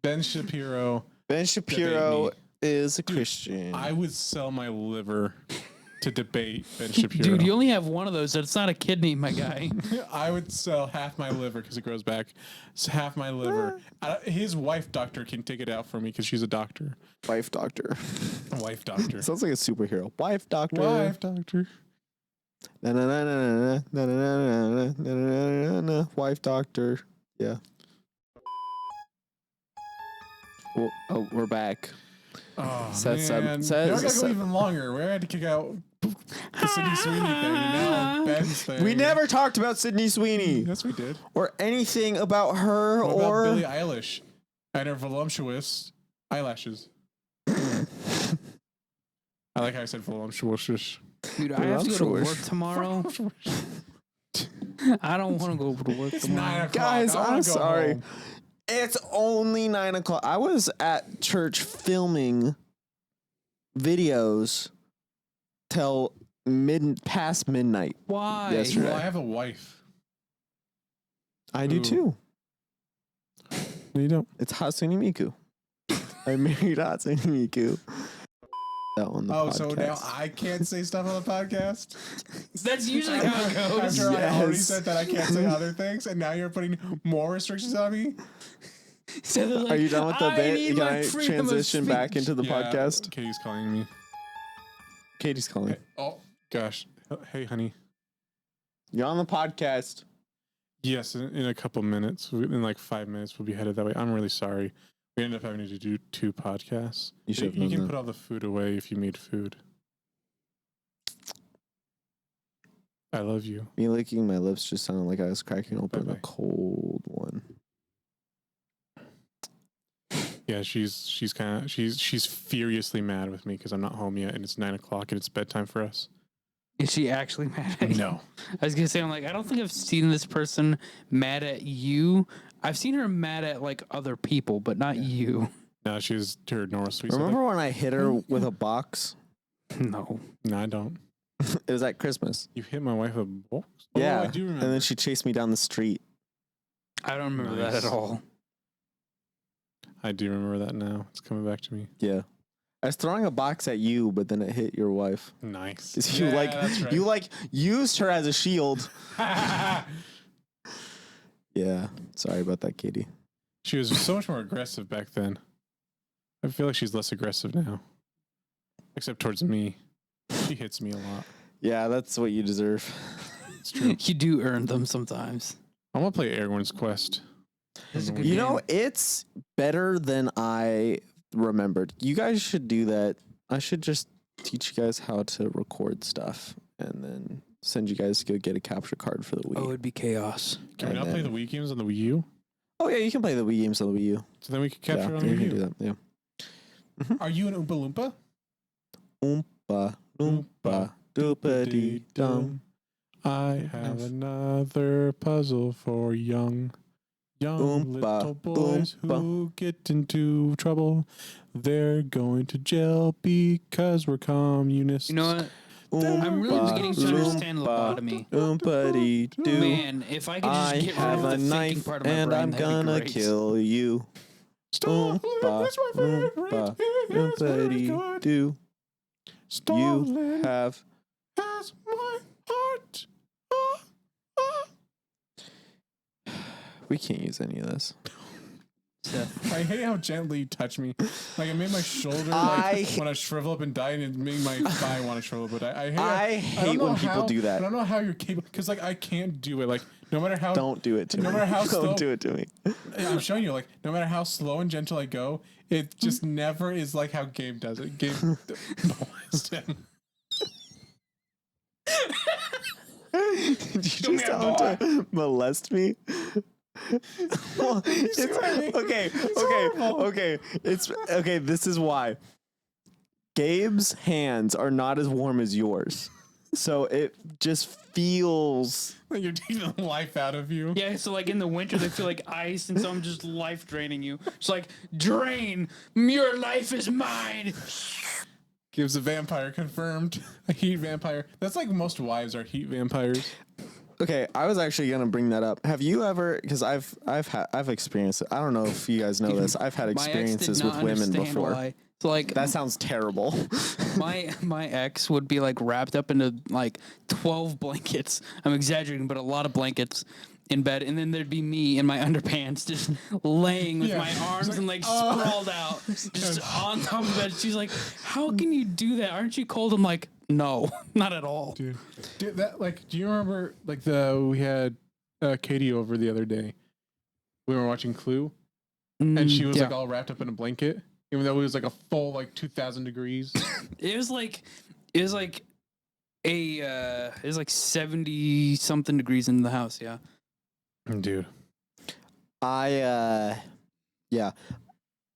Ben Shapiro. Ben Shapiro me. is a Christian. I would sell my liver to debate Ben Shapiro. Dude, you only have one of those. That's not a kidney, my guy. I would sell half my liver because it grows back. It's half my liver. His wife doctor can take it out for me because she's a doctor. Wife doctor. Wife doctor. Sounds like a superhero. Wife doctor. Wife doctor. Na, na, na, na, na, na, na, na, na, na, na, na. Wife doctor. Yeah. Well, oh, we're back. Oh, Says- man. says- Now I gotta says- go even longer. We had to kick out the Sydney Sweeney thing. And now Ben's thing. We never talked about Sydney Sweeney Yes, we did. or anything about her What about or Billie Eilish? and her voluptuous eyelashes. I like how I said voluptuous. Dude, I have to go to work Voluptuous. tomorrow. I don't want to go to work It's tomorrow. 9 o'clock. Guys, I wanna I'm go sorry. home. It's only 9 o'clock. I was at church filming videos till past midnight. Why? Yesterday. Well, I have a wife. I do Ooh. too. No, you don't. It's Hatsune Miku. I married Hatsune Miku. That on the Oh, podcast. so now I can't say stuff on the podcast? That's usually how it goes. After I already Yes. said that I can't say other things, and now you're putting more restrictions on me? So they're Are like, you done with the "I bit? need Can my I freedom of transition back speech." into the Yeah, podcast? Katie's calling me. Katie's calling. Hey, oh, gosh. Hey, honey. You're on the podcast. Yes, in a couple minutes. In like 5 minutes, we'll be headed that way. I'm really sorry. We ended up having to do 2 podcasts. You should have You known can that. put all the food away if you made food. I love you. Me licking my lips just sounded like I was cracking open a Bye-bye. cold one. Yeah, she's kind of she's furiously mad with me because I'm not home yet, and it's 9 o'clock and it's bedtime for us. Is she actually mad at you? No, I was gonna say, I'm like, I don't think I've seen this person mad at you. I've seen her mad at like other people, but not you. no, she's her normal sweet. self. Remember when I hit her with a box? No. Mm. No, I don't. It was at Christmas. You hit my wife with a box? Yeah. Oh, I do remember. And then she chased me down the street. I don't remember that Nice. at all. I do remember that now. It's coming back to me. Yeah. I was throwing a box at you, but then it hit your wife. Nice. 'Cause you used her as a shield. Yeah. Sorry about that, Katie. She was so much more aggressive back then. I feel like she's less aggressive now. Except towards me. She hits me a lot. Yeah, that's what you deserve. It's true. You do earn them sometimes. I want to play Airborne's Quest. It's a good You game. know, it's better than I remembered. You guys should do that. I should just teach you guys how to record stuff and then send you guys to go get a capture card for the Wii. Oh, it'd be chaos. Can we And not play the then- Wii games on the Wii U? Oh yeah, you can play the Wii games on the Wii U. So then we can capture Yeah, it on you the can Wii do U. that. Yeah. Are you an Oompa Loompa? Oompa loompa doopa dee dum. I have another puzzle for young Oompa, little boys oompa. who get into trouble. They're going to jail because we're communists. You know what? Oompa, I'm really beginning to understand loompa, lobotomy. Oompa dee doo. Man, if I could just I get rid have of a the thinking knife part of my and brain, I'm that'd be gonna great. kill you. Stalin, Oompa, that's my favorite. oompa, It's very Oompa dee good. doo. Stalin You have has my heart. we can't use any of this. I hate how gently you touch me. Like it made my shoulder I- like want to shrivel up and die, and it made my thigh want to shrivel up. But I hate. I don't hate know when people how- do that. I don't know how you're capable because like I can't do it. Like no matter how Don't do it to No me. matter how slow- Don't do it to me. I'm showing you, like no matter how slow and gentle I go, it just never is like how Gabe does it. Gabe molest him. Did you just tell him to molest me? Well, it's, what I mean? okay, horrible. okay. It's okay. This is why. Gabe's hands are not as warm as yours, so it just feels. Like you're taking the life out of you. Yeah, so like in the winter they feel like ice, and so I'm just life draining you. It's like drain. Your life is mine. Gives a vampire confirmed. A heat vampire. That's like most wives are heat vampires. Okay, I was actually gonna bring that up. Have you ever? Because I've experienced it. I don't know if you guys know this. I've had My ex did experiences not with women understand before. why. So like That sounds terrible. my ex would be like wrapped up into like 12 blankets. I'm exaggerating, but a lot of blankets in bed, and then there'd be me in my underpants just laying with Yeah. my arms It's and like, legs sprawled out, just on top of the bed. She's like, "How can you do that? Aren't you cold?" I'm like, "No, not at all." Dude, that like, do you remember like we had Katie over the other day? We were watching Clue, and she was Yeah. like all wrapped up in a blanket, even though it was like a full like 2,000 degrees. It was like it was like 70 something degrees in the house. Yeah. Dude, I Yeah.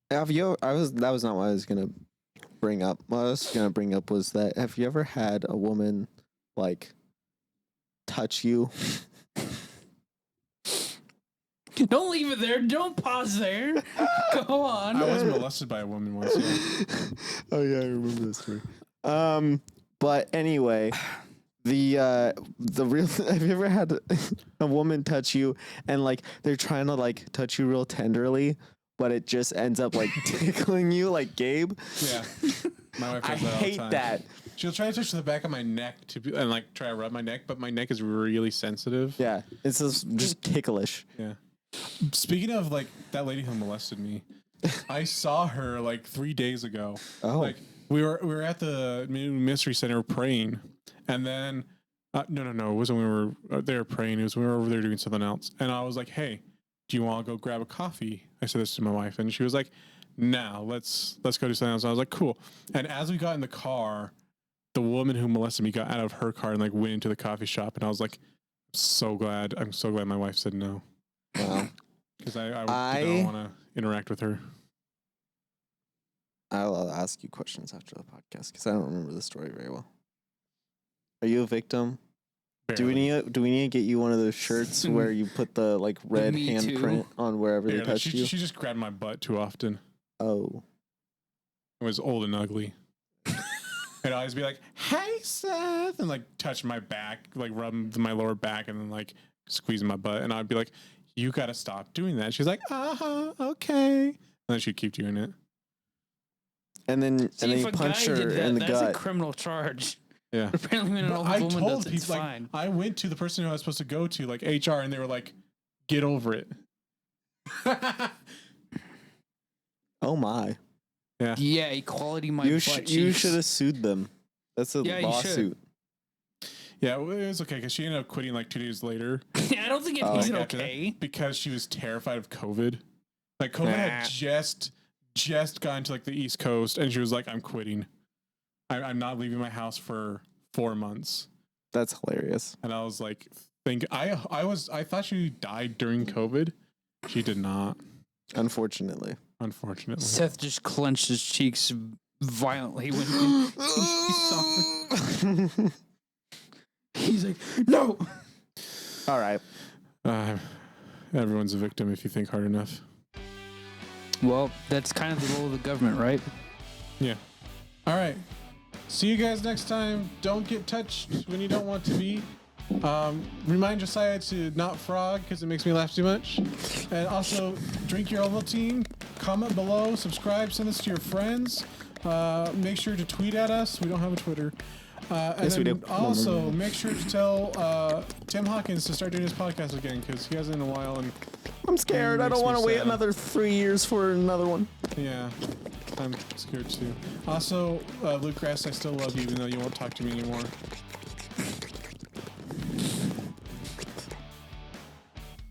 Have you? That was not what I was gonna bring up. What I was gonna bring up was that have you ever had a woman like touch you? Don't leave it there. Don't pause there. Go on. I was molested by a woman once. Yeah. Oh yeah, I remember this story. But anyway, the real have you ever had a woman touch you and like they're trying to like touch you real tenderly, but it just ends up like tickling you like Gabe? Yeah. My wife I does that all the hate time. that. She'll try to touch the back of my neck and like try to rub my neck, but my neck is really sensitive. Yeah, it's just ticklish. Yeah. Speaking of like that lady who molested me, I saw her like 3 days ago. Oh. Like we were at the Mystery Center praying, and then no, it wasn't when we were there praying. It was when we were over there doing something else, and I was like, "Hey, do you want to go grab a coffee?" I said this to my wife, and she was like, "No, let's go do something else." And I was like, "Cool." And as we got in the car, the woman who molested me got out of her car and like went into the coffee shop, and I was like, I'm so glad my wife said no. Wow. Because I don't want to interact with her. I'll ask you questions after the podcast because I don't remember the story very well. Are you a victim? Do we need to get you one of those shirts where you put the like red Me handprint too. on wherever they touched you? She just grabbed my butt too often. Oh. It was old and ugly. I'd always be like, "Hey, Seth," and like touch my back, like rub my lower back, and then like squeezing my butt, and I'd be like, "You gotta stop doing that." She's like, "Okay," and then she'd keep doing it. And then See, if you a punch guy her did that, in the that's gut. a criminal charge. Yeah. Apparently, when an But old I woman told does it, it's people like fine. I went to the person who I was supposed to go to, like HR, and they were like, "Get over it." Oh my! Yeah, equality. My You butt you cheeks. should have sued them. That's a Yeah, you should. lawsuit. Yeah, well, it was okay because she ended up quitting like 2 days later. I don't think it Oh. makes it Like, after that, okay. because she was terrified of COVID. Like COVID had just gotten to like the East Coast, and she was like, "I'm quitting. I'm not leaving my house for 4 months." That's hilarious. And I was like, I thought she died during COVID. She did not, Unfortunately. unfortunately. Seth just clenched his cheeks violently when he saw her. He's like, "No." All right. Everyone's a victim if you think hard enough. Well, that's kind of the role of the government, right? Yeah. All right. See you guys next time. Don't get touched when you don't want to be. Remind Josiah to not frog because it makes me laugh too much. And also, drink your Ovaltine. Comment below. Subscribe. Send this to your friends. Make sure to tweet at us. We don't have a Twitter. And Yes, we then do. also, make sure to tell Tim Hawkins to start doing his podcast again because he hasn't in a while. And I'm scared. I Makes don't want me to wait sad. another 3 years for another one. yeah, I'm scared too. Also, Luke Grass, I still love you even though you won't talk to me anymore.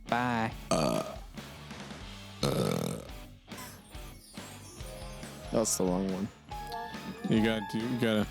Bye. That's the wrong one. You gotta